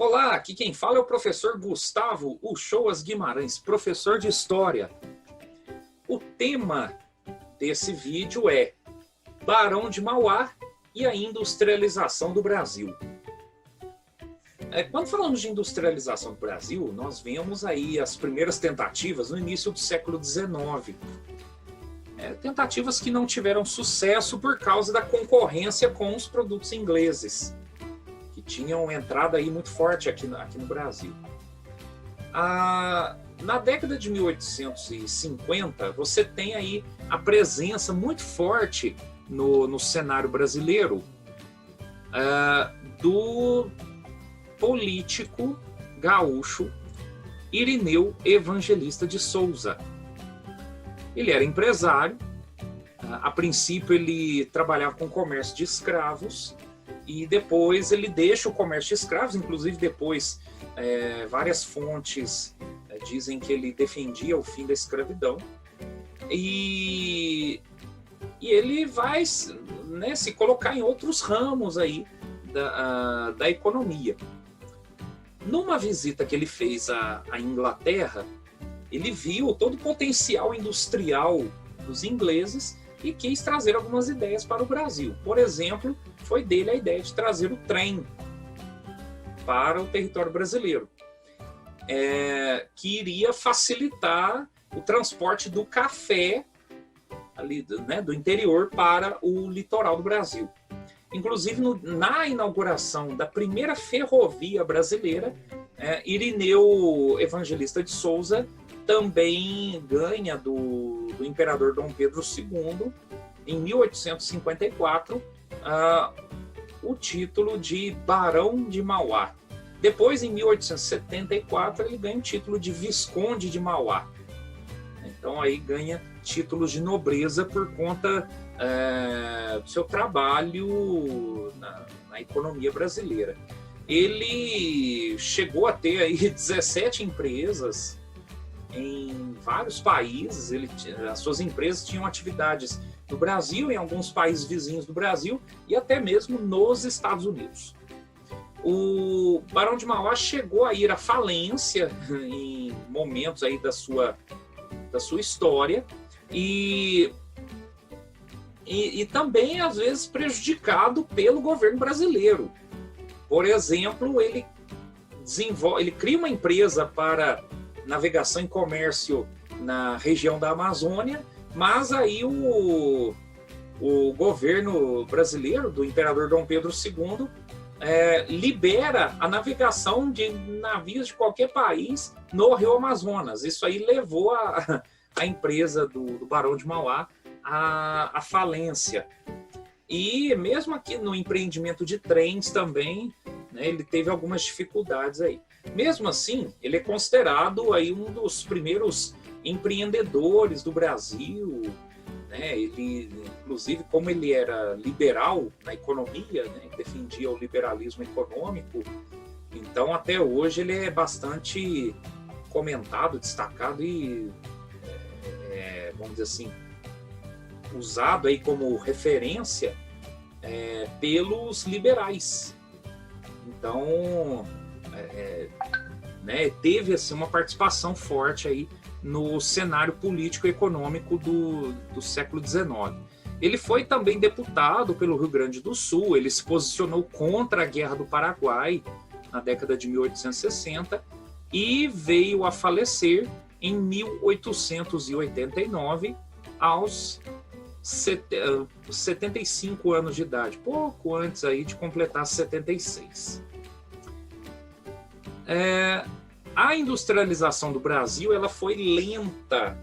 Olá, aqui quem fala é o professor Gustavo Uchoas Guimarães, professor de História. O tema desse vídeo é Barão de Mauá e a industrialização do Brasil. Quando falamos de industrialização do Brasil, nós vemos aí as primeiras tentativas no início do século XIX. Tentativas que não tiveram sucesso por causa da concorrência com os produtos ingleses, que tinham entrado aí muito forte aqui no Brasil. Na década de 1850, você tem aí a presença muito forte no cenário brasileiro do político gaúcho Irineu Evangelista de Souza. Ele era empresário, a princípio ele trabalhava com comércio de escravos, e depois ele deixa o comércio de escravos, inclusive depois várias fontes dizem que ele defendia o fim da escravidão, e ele vai se colocar em outros ramos aí da economia. Numa visita que ele fez à Inglaterra, ele viu todo o potencial industrial dos ingleses e quis trazer algumas ideias para o Brasil. Por exemplo, foi dele a ideia de trazer o trem para o território brasileiro, que iria facilitar o transporte do café ali, do interior para o litoral do Brasil. Inclusive, na inauguração da primeira ferrovia brasileira, Irineu Evangelista de Souza também ganha do imperador Dom Pedro II, em 1854, o título de Barão de Mauá. Depois, em 1874, ele ganha o título de Visconde de Mauá. Então, aí ganha títulos de nobreza por conta do seu trabalho na economia brasileira. Ele chegou a ter aí 17 empresas em vários países. As suas empresas tinham atividades no Brasil, em alguns países vizinhos do Brasil e até mesmo nos Estados Unidos. O Barão de Mauá chegou a ir à falência em momentos aí da sua história e também, às vezes, prejudicado pelo governo brasileiro. Por exemplo, ele cria uma empresa para navegação e comércio na região da Amazônia, mas aí o governo brasileiro, do imperador Dom Pedro II, libera a navegação de navios de qualquer país no Rio Amazonas. Isso aí levou a empresa do Barão de Mauá à falência. E mesmo aqui no empreendimento de trens também, ele teve algumas dificuldades aí. Mesmo assim, ele é considerado aí um dos primeiros empreendedores do Brasil, Ele, inclusive, como ele era liberal na economia, defendia o liberalismo econômico, então até hoje ele é bastante comentado, destacado e, vamos dizer assim, usado aí como referência pelos liberais. Então, teve assim, uma participação forte aí no cenário político e econômico do século XIX. Ele foi também deputado pelo Rio Grande do Sul, ele se posicionou contra a Guerra do Paraguai na década de 1860 e veio a falecer em 1889 aos 75 anos de idade, pouco antes aí de completar 76. A industrialização do Brasil ela foi lenta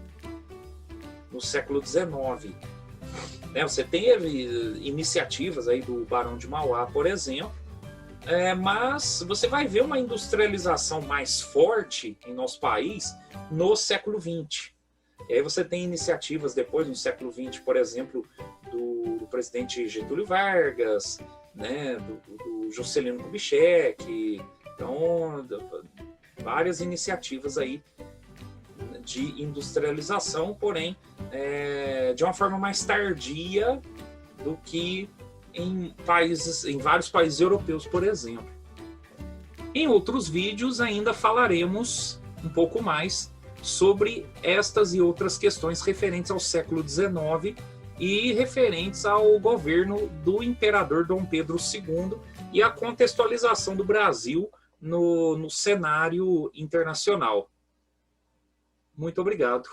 no século XIX. Você teve iniciativas aí do Barão de Mauá, por exemplo, mas você vai ver uma industrialização mais forte em nosso país no século XX. E aí você tem iniciativas depois, no século XX, por exemplo, do presidente Getúlio Vargas, do Juscelino Kubitschek. Então, várias iniciativas aí de industrialização, porém, de uma forma mais tardia do que em vários países europeus, por exemplo. Em outros vídeos ainda falaremos um pouco mais sobre estas e outras questões referentes ao século XIX e referentes ao governo do imperador Dom Pedro II e a contextualização do Brasil no cenário internacional. Muito obrigado.